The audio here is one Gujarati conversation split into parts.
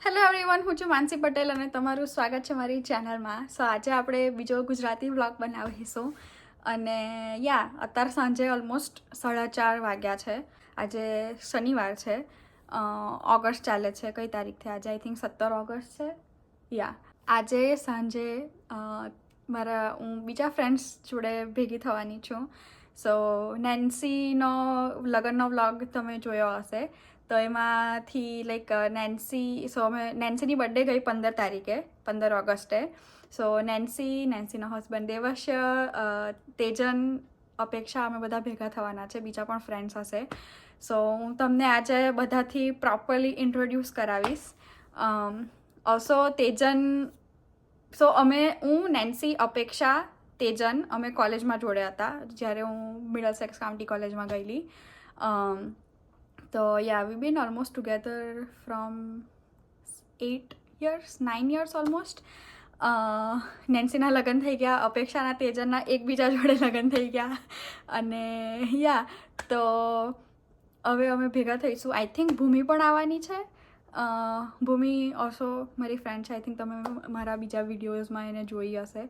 હેલો એવરીવન, હું છું માનસી પટેલ અને તમારું સ્વાગત છે મારી ચેનલમાં. સો આજે આપણે બીજો ગુજરાતી વ્લોગ બનાવીશું અને અત્યારે સાંજે ઓલમોસ્ટ 4:30 વાગ્યા છે. આજે શનિવાર છે, ઓગસ્ટ ચાલે છે. કઈ તારીખથી આજે? આઈ થિંક 17 ઓગસ્ટ છે. આજે સાંજે હું બીજા ફ્રેન્ડ્સ જોડે ભેગી થવાની છું. સો નેન્સીનો લગ્નનો વ્લોગ તમે જોયો હશે, તો એમાંથી નેન્સીની બર્થડે ગઈ 15 તારીખે, 15 ઓગસ્ટે. સો નેન્સીનો હસબન્ડ દેવશ્ય, તેજન, અપેક્ષા, અમે બધા ભેગા થવાના છે. બીજા પણ ફ્રેન્ડ્સ હશે. સો હું તમને આજે બધાથી પ્રોપરલી ઇન્ટ્રોડ્યુસ કરાવીશ. ઓલ્સો તેજન, હું, નેન્સી, અપેક્ષા, તેજન અમે કોલેજમાં જોડે હતા જ્યારે હું મિડલસેક્સ કાઉન્ટી કોલેજમાં ગયેલી. તો we been almost together from 9 years almost. નેન્સીના લગ્ન થઈ ગયા, અપેક્ષાના તેજનના એકબીજા જોડે લગ્ન થઈ ગયા. અને તો હવે અમે ભેગા થઈશું. આઈ થિંક ભૂમિ પણ આવવાની છે. ભૂમિ ઓલ્સો મારી ફ્રેન્ડ છે. આઈ થિંક તમે મારા બીજા વિડીયોઝમાં એને જોઈ હશે.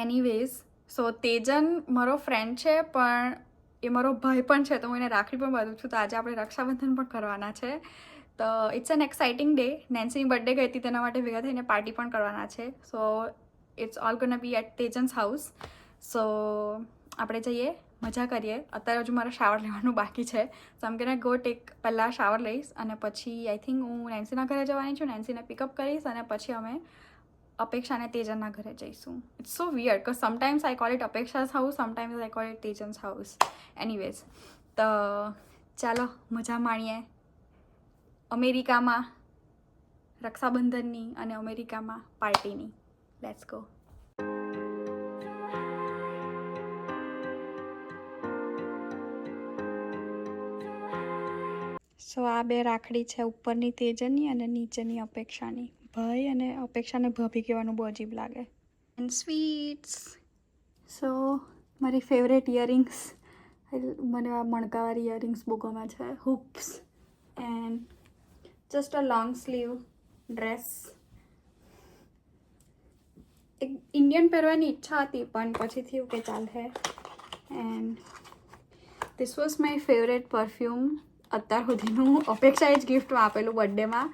એનીવેઝ, સો તેજન મારો ફ્રેન્ડ છે, પણ એ મારો ભાઈ પણ છે, તો હું એને રાખડી પણ બાંધું છું. તો આજે આપણે રક્ષાબંધન પણ કરવાના છે. તો ઇટ્સ એન એક્સાઇટિંગ ડે. નેન્સીની બર્થડે ગઈ હતી, તેના માટે ભેગા થઈને પાર્ટી પણ કરવાના છે. So it's all gonna be at Tejan's house. So આપણે જઈએ, મજા કરીએ. અત્યારે હજુ મારે શાવર લેવાનું બાકી છે. સો આમ કે ગો ટેક, પહેલાં શાવર લઈશ અને પછી આઈ થિંક હું નેન્સીના ઘરે જવાની છું. નેન્સીને પિકઅપ કરીશ અને પછી અમે અપેક્ષા અને તેજનના ઘરે જઈશું. ઇટ્સ સો વિયર્ડ કે sometimes I call it Apeksha's house, sometimes I call it Tejan's house. Anyways, તો ચાલો મજા માણીએ અમેરિકામાં રક્ષાબંધનની અને અમેરિકામાં પાર્ટીની. Let's go. સો આ બે રાખડી છે, ઉપરની તેજનની અને નીચેની અપેક્ષાની. ભાઈ અને અપેક્ષાને ભાભી કહેવાનું બહુ અજીબ લાગે. And sweets. સો મારી ફેવરેટ ઇયરિંગ્સ, મને આ મણકાવાળી ઇયરિંગ્સ બહુ ગમે છે. Hoops and just a long sleeve dress. એક ઇન્ડિયન પહેરવાની ઈચ્છા હતી, પણ પછી થયું કે ચાલશે. And this was my favourite perfume અત્યાર સુધીનું. અપેક્ષાએ જ ગિફ્ટમાં આપેલું બર્થડેમાં,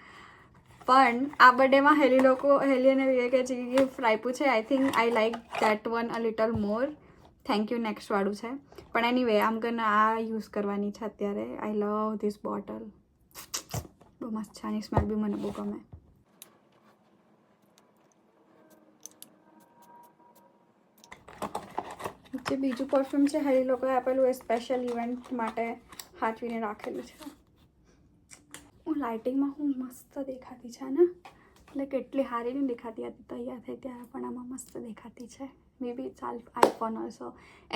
પણ આ બર્થડેમાં હેલી અને વિવેકે જે ગિફ્ટ આપ્યું છે, I think I like that one a little more. Thank you નેક્સ્ટવાળું છે, પણ એનીવે આમ કરીને આ યુઝ કરવાની છે અત્યારે. આઈ લવ ધીસ બોટલ, બહુ મસ્ત છે. આની સ્મેલ બી મને બહુ ગમે. જે બીજું પરફ્યુમ છે, હેલી લોકોએ આપેલું, એ સ્પેશિયલ ઇવેન્ટ માટે સાચવીને રાખેલું છે. હું લાઇટિંગમાં હું મસ્ત દેખાતી છે ને, એટલે કેટલી સારી નહીં દેખાતી હતી તૈયાર થઈ ત્યારે, પણ આમાં મસ્ત દેખાતી છે. May be it's iPhone also.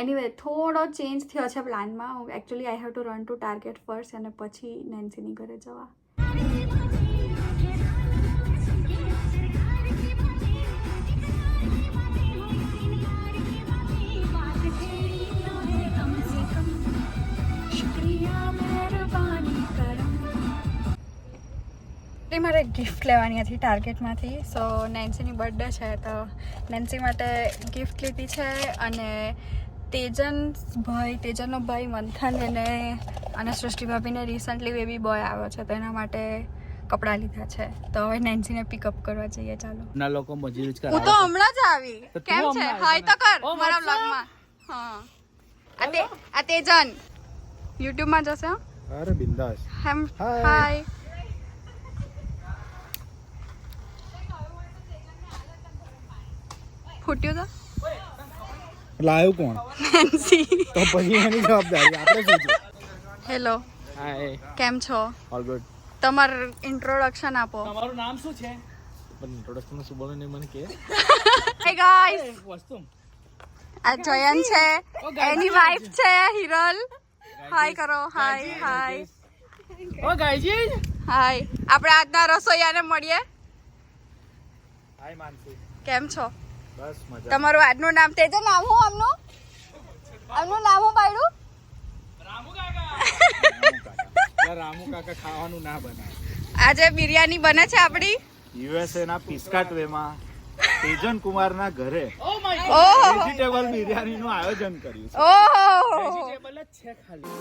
Anyway થોડો ચેન્જ થયો છે પ્લાનમાં. Actually I have to run to Target first અને પછી નેન્સીની ઘરે જવા. મારે ગિફ્ટ લેવાની હતી ટાર્ગેટમાંથી. સો નેન્સીની બર્થડે છે, તો નેન્સી માટે ગિફ્ટ લીધી છે. અને તેજનનો ભાઈ મંથન અને સૃષ્ટિ ભાભીને રિસન્ટલી બેબી બોય આવ્યો છે, તો એના માટે કપડાં લીધા છે. તો હવે નેન્સીને પિકઅપ કરવા જઈએ. ચાલો. ના લોકો મજૂરી જ કરે. હું તો હમણાં જ આવી. કેમ છે? હાય તો કર મારા વ્લોગમાં. હા, આ તેજન યુટ્યુબમાં જશે. અરે બિંદાસ. હાય. ફૂટ્યું તો લાવ્યું કોણ? નેન્સી. તો પછી એની જવાબદારી આપણે શું છે? હેલો, હાય, કેમ છો? All good. તમારું ઇન્ટ્રોડક્શન આપો. તમારું નામ શું છે? પણ ઇન્ટ્રોડક્શન શું બોલો ને મને કે. હે ગાઈસ, વસ્તુ આ જયન છે, એની વાઇફ છે હિરલ. હાય કરો. હાય. ઓ ગાઈજી. હાય. આપણે આજના રસોઈયાને મળીએ. હાય માનસી. કેમ છો? બસ મજા. તમારું આજનું નામ તેજન? નામ હું આમનું નામ હું પાડ્યું? રામુ કાકા ખાવાનું ના બનાવે. આજે બિરયાની બને છે આપણી યુએસએ ના પિસ્કાટવે માં તેજન કુમાર ના ઘરે ઓહો વેજીટેબલ બિરયાની નું આયોજન કર્યું છે. ઓહો વેજીટેબલ જ છે ખાલી.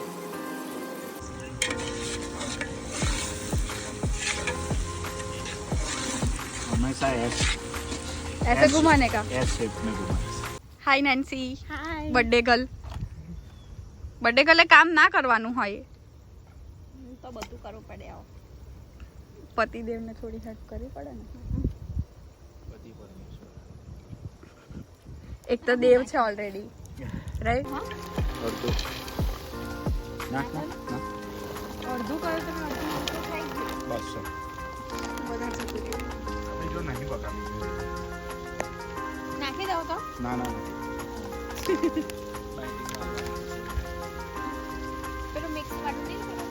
હંમેશા ऐसे घुमाने का एस शेप में घुमाए. હાય નેન્સી બર્થડે ગર્લે કામ ના કરવાનું હોય તો બધું કરવું પડે આવો. પતિદેવને થોડી હેલ્પ કરવી પડે ને. એક તો દેવ છે ઓલરેડી રાઈટ. અડધું નાખ નાખ નાખ. અડધું કર્યું તો અડધું તો થઈ ગયું. બસ જો નહીં બગાડી. નાખી દઉં તો ના ના ના. પેલું મિક્સ વાળું નહીં કરો.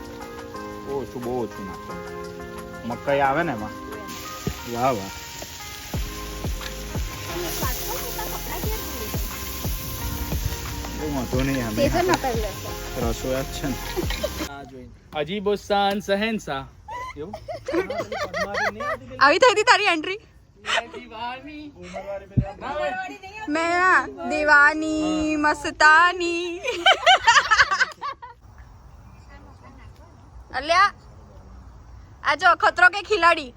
ઓછું બહુ ઓછું નાખો. મકાઈ આવે ને એમાં. વાહ વાહ. અને પાછો મોટા કપડા ક્યાં ધોઈ? બહુ વાંધો નહીં અમે તેજન ના કરી લેશે. રસોઈ જ છે ને. અજીબો શાન શહેનશાહ. એવું? આવી થઈ હતી તારી એન્ટ્રી મેં દીવાની મસ્તાની અલ્યા આ જો ખતરો કે ખિલાડી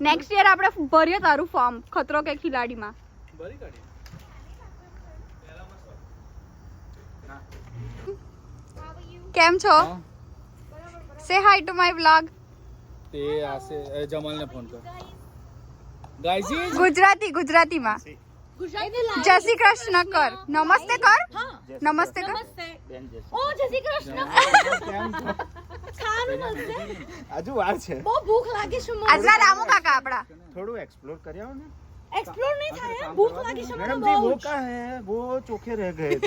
નેક્સ્ટ યર આપણે ભરીએ તારું ફોર્મ ખતરો કે ખિલાડીમાં. કેમ છો? સે હાય ટુ માય વ્લોગ. તે આસે જમાલને ફોન કર. ગાઈઝ ગુજરાતીમાં જય શ્રી કૃષ્ણ કર. નમસ્તે કર. નમસ્તે કર. ઓ જય શ્રી કૃષ્ણ. ખાવાનું મળશે. હજુ વાર છે. બહુ ભૂખ લાગી છે મને. આજના રામુ કાકા આપડા થોડું એક્સપ્લોર કરી આવો ને. એક્સપ્લોર નહીં થાય. ભૂખ લાગી છે મને मैडम બહુ. जी वो का है वो चोखे रह गए थे.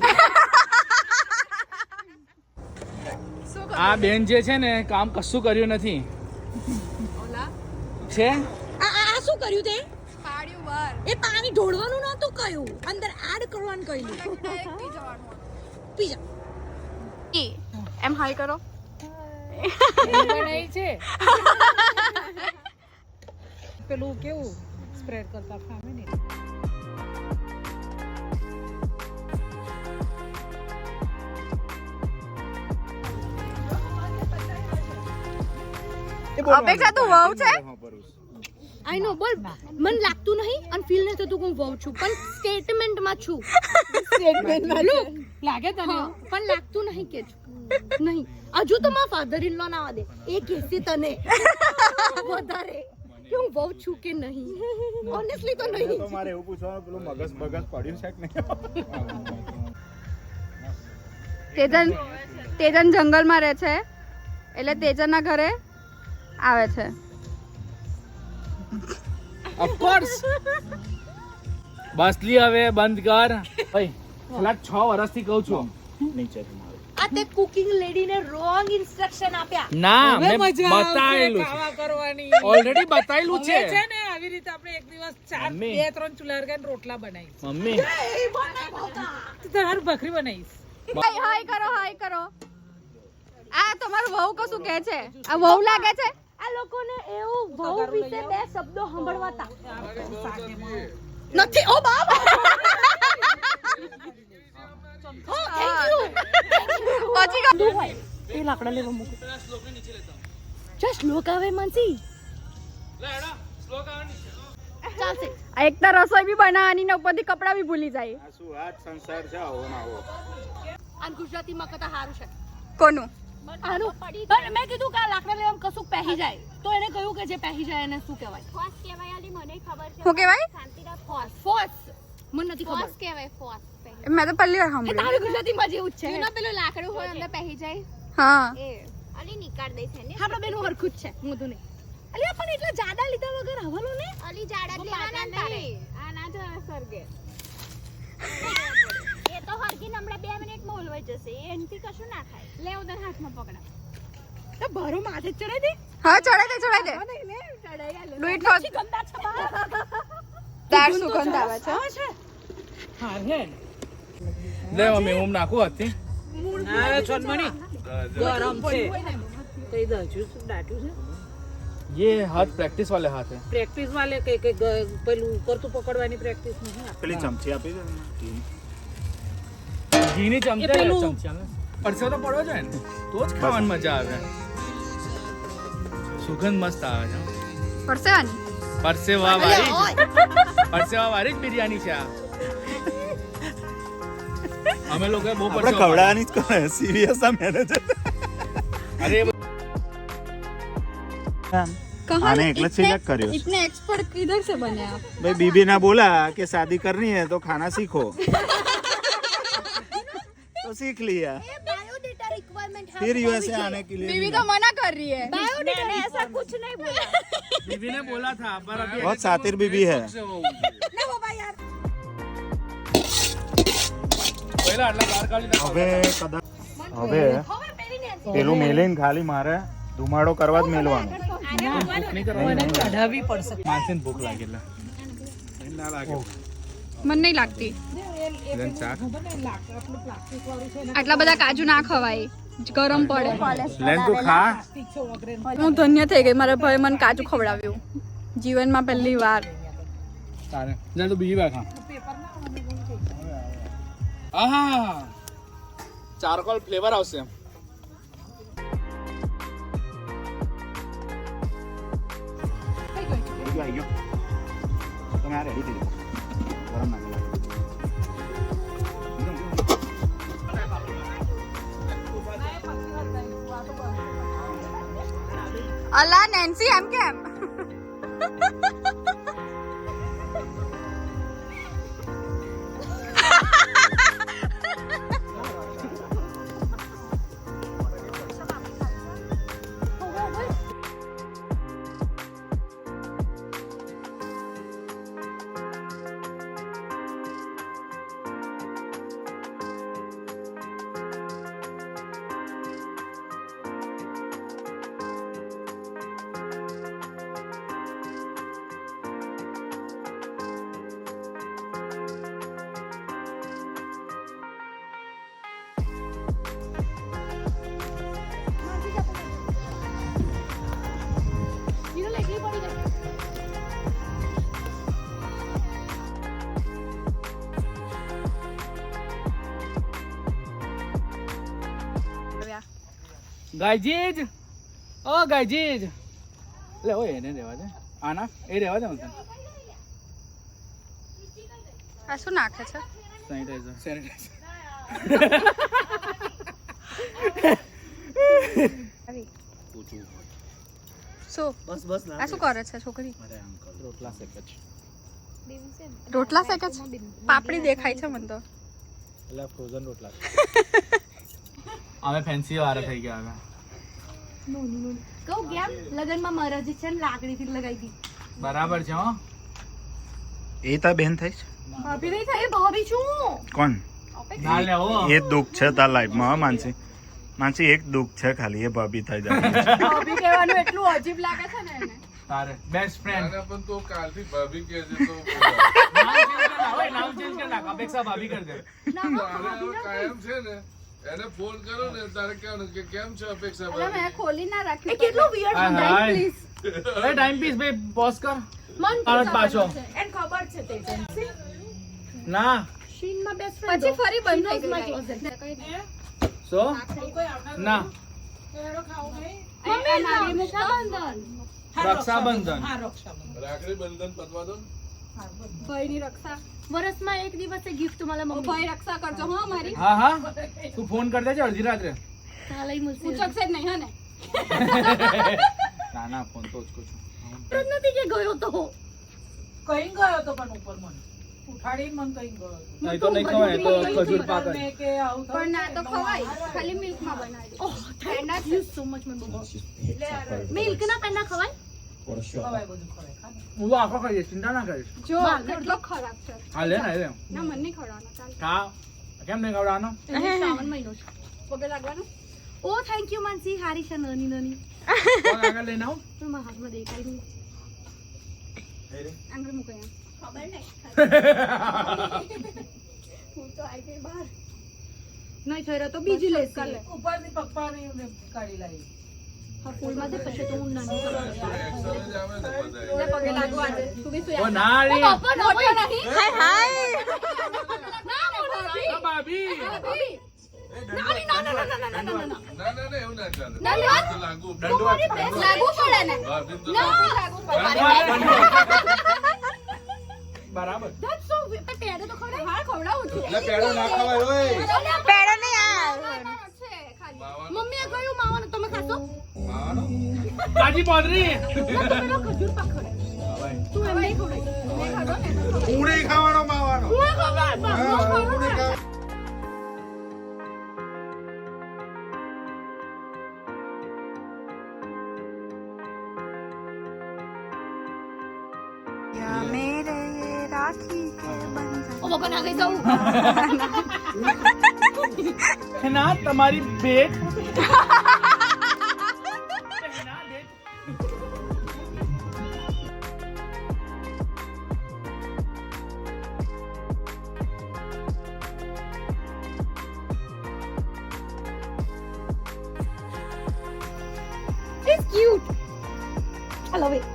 આ બેન જે છે ને કામ કશું કર્યું નથી છે. આ શું કર્યું તે? પાડ્યું વાર એ પાણી ઢોળવાનું નહોતું કહ્યું, અંદર એડ કરવાનું કહ્યું. પીજા એમ હાય કરો. બનાવી છે પેલું કેવું સ્પ્રેડ કરતા ફામે ને. અપેક્ષા તું વહુ છે? આઈ નો બોલ. મને લાગતું નહીં અને ફીલ નહીં થતું કે હું વહુ છું, પણ સ્ટેટમેન્ટમાં છું. સ્ટેટમેન્ટમાં લાગે તને એવું? પણ લાગતું નહીં કે છું. નહીં હજુ તો મારા ફાધર ઇન લો ના આવે એ કહેશે તને વધારે કે હું વહુ છું કે નહીં. ઓનેસ્ટલી તો નહીં. તો મારે એવું પૂછવાનું પેલું મગજ બગજ પડ્યું છે કે નહીં. તેજન જંગલમાં રહે છે એટલે તેજનના ઘરે આવે છે. Of course. બસ લી હવે બંધ કર. ભાઈ છેલ્લા 6 વર્ષથી કહું છું. નીચે તમારે આ તે કુકિંગ લેડીને રોંગ ઇન્સ્ટ્રક્શન આપ્યા. ના હવે મેં મજા આવશે બતાવેલું ખાવા કરવાની. ઓલરેડી બતાવેલું હવે છે. છે ને આવી રીતે આપણે એક દિવસ મમ્મી. 2-3 ચૂલા લગાવીને રોટલા બનાવીશ. મમ્મી તું તારી ભાખરી બનાવીશ. હાય કરો હાય કરો. આ તમારું વહુ કશું કહે છે? આ વહુ લાગે છે? આ લોકોને એવું વહુ વિશે 2 શબ્દો સાંભળવાતા નથી. ઓ બાપ. ઓ થેન્ક યુ. પછી કહો. એ લાકડા લેવા મૂકો. જસ્ટ લોક આવે માનસી. ચાલશે. એક તો રસોઈ બી બનાવવાની ને ઉપરથી કપડાં બી ભૂલી જાય. આ શું આ સંસાર છે આવો ના આવો. આ ગુજરાતીમાં કથા સારું છે. કોનું? આનું પણ મેં કીધું કે આ લાકડા લેવામાં કશું પહેરી જાય તો એને કહ્યું કે જે પહેરી જાય એને શું કહેવાય? ફોસ કહેવાય આલી મને ખબર છે. શું કહેવાય? શાંતિરામ ફોસ. ફોસ. મને નથી ફોસ ખબર. કહેવાય ફોસ. મેં તો પહેલી વાર એ સાંભળ્યું. તારું ગુજરાતીમાં જેવું જ છે. એનો પેલું લાકડું હોય અંદર પહેરી જાય હા એ આલી નીકાળ દે છે ને. આપણા બેનું હરખું જ છે. મોઢું નહીં. અલ્યા પણ એટલા જાડા લીધા વગર હવાનો ને. આલી જાડા લેવાના ને તારે. આ ના જવા સરગે. એ તો હરકી નમડા 2 મિનિટમાં ઓલવાઈ જશે. એનથી કશું ના થાય. લે ઉધર હાથમાં પકડા. તો ભરો માથે ચડાઈ દે. હા ચડાઈ દે ડુ ઇટ ફોર ગંદા છે બા. ધેટ સુગંધ આવે છે. હા હે લે મમ્મી હું નાખું હતી. આવે છોનમણી ગરમ છે. કઈ દજુ દાટ્યું છે ये हाथ प्रैक्टिस वाले हाथ है પ્રેક્ટિસ વાલે કઈ પેલું કરતું પકડવાની પ્રેક્ટિસ નહીં પેલી ચમચી આપી દે ને. ઘીની ચમચી એ પેલું- ચમચી પરસેવો તો પડવો જોઈએ ને તો જ ખાવાની મજા આવે સુગંધ મસ્ત આવે છે પરસેવાની પરસેવા વાળી જ બિરયાની છે આ અમે લોકોએ બહુ આપણે પરસેવો ખવડાવવાની જ કરે સિરિયસ આ મેનેજર. અરે આને એકલા સિલેક્ટ કર્યો. इतने एक्सपर्ट किधर से बने आप भाई बीबी ने बोला कि शादी करनी है तो खाना सीखो तो सीख लिया. बायोडेटा रिक्वायरमेंट फिर यूएसए आने के लिए बीवी तो मना कर रही है मैंने ऐसा कुछ नहीं बोला बीबी ने बोला था पर अभी बहुत शातिर बीबी है. પહેલા આટલા બહાર કાઢી નાખો. હવે કદાચ હવે પેલું મેલીને ખાલી મારે ધુમાડો કરવા જ મેલવાનો. ભૂખ નહીં કરવાની. મને કઢાવી પડશે માનસીને ભૂખ લાગેલા ના લાગે मन नहीं लगती બેન શાક આટલા બધા કાજુ ના ખવાય ગરમ પડે લેન તું ખા હું ધન્ય થઈ ગઈ મારા ભાઈ મને કાજુ ખવડાવ્યું જીવનમાં પહેલી વાર તારે જા તું બીજી વાર ખા આહા ચારકોલ ફ્લેવર આવશે આવી ગયો. તમે આ રેડી થઈ જાઓ. ગરમ નાખી લાગે. અલા નેન્સી એમ કેમ ગાયજીજ ઓ ગાયજીજ લે ઓય એને રહેવા દે આના એ રહેવા દે મને આ શું નાખે છે શું આ શું કરે છે છોકરી રોટલા શેકે છે. રોટલા શેકે છે પાપડી દેખાય છે મને તો એટલે ફ્રોઝન રોટલા. અમે ફેન્સી વાળા થઈ ગયા હવે કહું કેમ લગનમાં મારા જે છે ને લાકડીથી લગાવી હતી બરાબર છે હો એ તાર બેન થઈ છે? ભાભી નહીં થાય ભાભી છું કોણ? ના લે હો એ જ દુઃખ છે તાર લાઈફમાં. હા માનસી, માનસી એક દુઃખ છે ખાલી, એ ભાભી થઈ જાય. ભાભી કહેવાનું એટલું અજીબ લાગે છે ને એને તારે બેસ્ટ ફ્રેન્ડ પણ તો કાલથી ભાભી કહે છે તો નામ ચેન્જ કર નાખ અપેક્ષા ભાભી કર દે તારે હવે કાયમ છે ને એને ફોન કરો ને તારે કહેવાનું કે કેમ છે અપેક્ષા અલા ભાભી મેં ખોલી ના રાખ્યું એ કેટલું વિયર્ડ હાય સંભળાય હાય. પ્લીઝ અરે ટાઈમ પીસ ભાઈ પોઝ કર મન તરત પાછો એને ખબર છે તે ના શીનમાં બેસ્ટ ફ્રેન્ડ પછી ફરી બંધ થઈ ગઈ સો ના મમ્મી નાની રક્ષાબંધન રક્ષાબંધન હા રક્ષાબંધન રાખડી બંધન પતવા દો ભાઈની રક્ષા વર્ષમાં એક દિવસે ગિફ્ટ મળે ઓ મમ્મી ભાઈ રક્ષા કરજો હા મારી હા હા તું ફોન કર દેજે અડધી રાત્રે ચાલે મળશે પૂછકશે જ નહીં હા ને ના ના ફોન તો જ કરું જ નથી કે ગયો તો કઈ ગયો તો પણ ઉપર મને ઉઠાડી મને કઈ ગયો નહીં તો નહીં ખવાય તો ખજૂર પાક જ. મેં કે આવું થયું પણ ના તો ખવાય ખાલી મિલ્કમાં બનાવી ઓહ થેન્ક યુ સો મચ મને બહુ મિલ્ક ના પેંડા ખવાય ખવાય બધું ખવાય ખા ને. હું તો આખો ખાઈ ચિંતા ના કરીશ જો કેટલો ખરાબ છે હા લે ને લે ના મન નહીં ખવડાવવાનો ચાલ હા કેમ નહીં ખવડાવવાનો શ્રાવણ મહિનો છે પગે લાગવાનું ઓ થેન્ક યુ માનસી હારી છે નાની નાની કોણ આગળ લઈને આવું પણ મારા હાથમાં દેખાય નહીં આંગળી મૂકો એમ ખબર નહીં હું તો આવી ગઈ બહાર નહીં થઈ રહ્યો તો બીજી લેશે કાલે ઉપરની પપ્પાની કાઢી લાવી હા ફૂલમાંથી પછી તો હું નાની એક્શન જ આવે ને બધા પગે લાગો આજે તું બી ઓ ના રે પપ્પા મોટો નહીં હાય આ ભાભી ના ના એવું ના ચાલે તો લાગુ લાગુ પડે ને ભાભી તો બરાબર That's so weird. પણ પેડો તો ખવડાવ. હા ખવડાવું છું. એટલે પેડો ના ખવાય ઓય પેડો નહીં આ. મમ્મીએ કહ્યું માવાનો તમે ખાશો? કાજી પોદરી ના તમે લો ખજૂર પાક ખવડાવ. તું એમ નહીં ખવડાવ. પૂરી ખાવાનો માવાનો હું ખવડાવ. હા, પૂરી ખાવા ઓ બાપા ના ગઈ જાઉં. ના તમારી બેટ It's cute. I love it.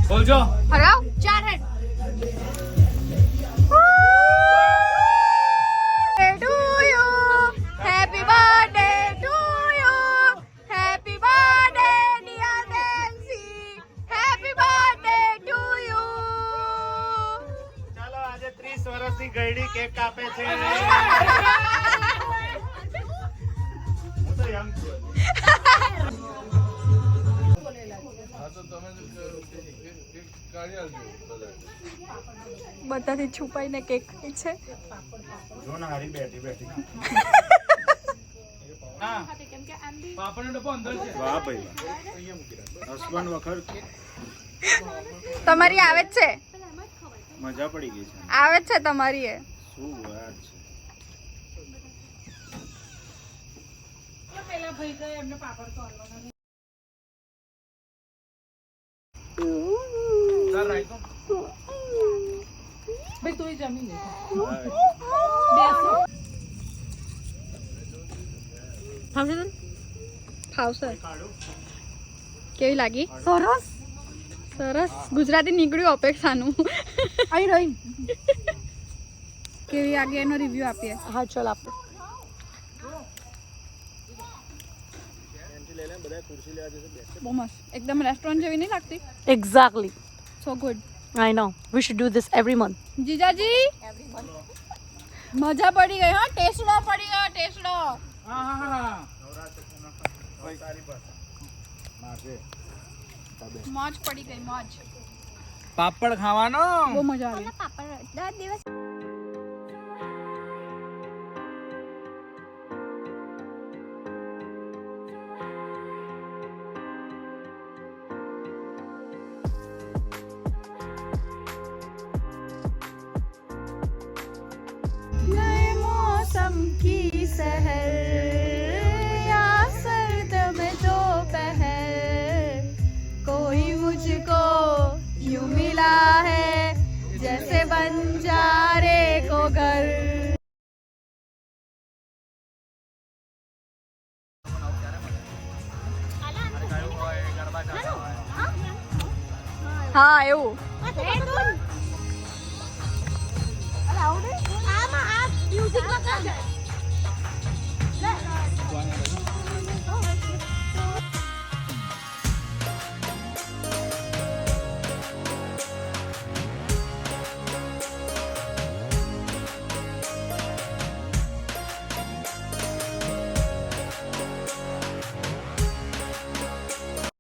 બોલજો હરાવ 4 હેડ. Happy birthday to you. Happy birthday dear Nancy. Happy birthday to you. ચાલો આજે 30 વર્ષની ગયડી કેક કાપે છે હું તો યંગ છું હા તો તમે કાઢી આવજો બધા બધાથી છુપાઈને કેક ખાય છે. જો ના હારી બેઠી બેઠી હા પાપડનો ડબ્બો અંદર છે વાહ ભાઈ હસબન્ડ વખર તમારી આવે જ છે, મજા પડી ગઈ છે આવે જ છે તમારી એ. શું વાત છે પેલા ભાઈ ગયા એમને પાપડ તો હલવાના નહીં. સર રાઈતો ભાઈ તું જમી લે. ફાવશે તને? ફાવશે. કેવી લાગી? સરસ. સરસ. ગુજરાતી નીકળ્યું અપેક્ષાનું. આઈ રહી. કેવી લાગી એનો રિવ્યુ આપીએ. હા ચલ આપ. બહુ મસ્ત. એકદમ રેસ્ટોરન્ટ જેવી નહીં લાગતી? Exactly. So good. I know. We should do this every month. જીજાજી મજા પડી ગઈ હા. ટેસ્ટડો પડી ગયો, ટેસ્ટડો. હા હા હા મોજ પડી ગઈ, મોજ. પાપડ ખાવાનો બહુ મજા આવી. नए मौसम की सहर या सर्द में दोपहर कोई मुझको यूं मिला है जैसे बंजारे को घर. હા એવું. આમાં આ મ્યુઝિકમાં કામ છે.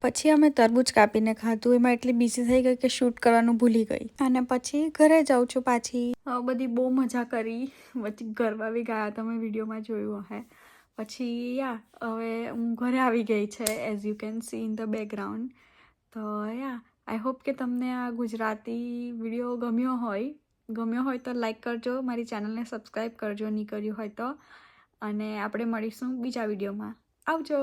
પછી અમે તરબૂચ કાપીને ખાધું. એમાં એટલી બિઝી થઈ ગઈ કે શૂટ કરવાનું ભૂલી ગઈ. અને પછી ઘરે જાઉં છું પાછી. બધી બહુ મજા કરી. પછી ગરબા બી ગાયા, તમે વિડીયોમાં જોયું હશે. પછી હવે હું ઘરે આવી ગઈ છે, as you can see in the background. તો આઈ હોપ કે તમને આ ગુજરાતી વિડીયો ગમ્યો હોય તો લાઈક કરજો, મારી ચેનલને સબસ્ક્રાઈબ કરજો નહીં કર્યું હોય તો. અને આપણે મળીશું બીજા વિડીયોમાં. આવજો.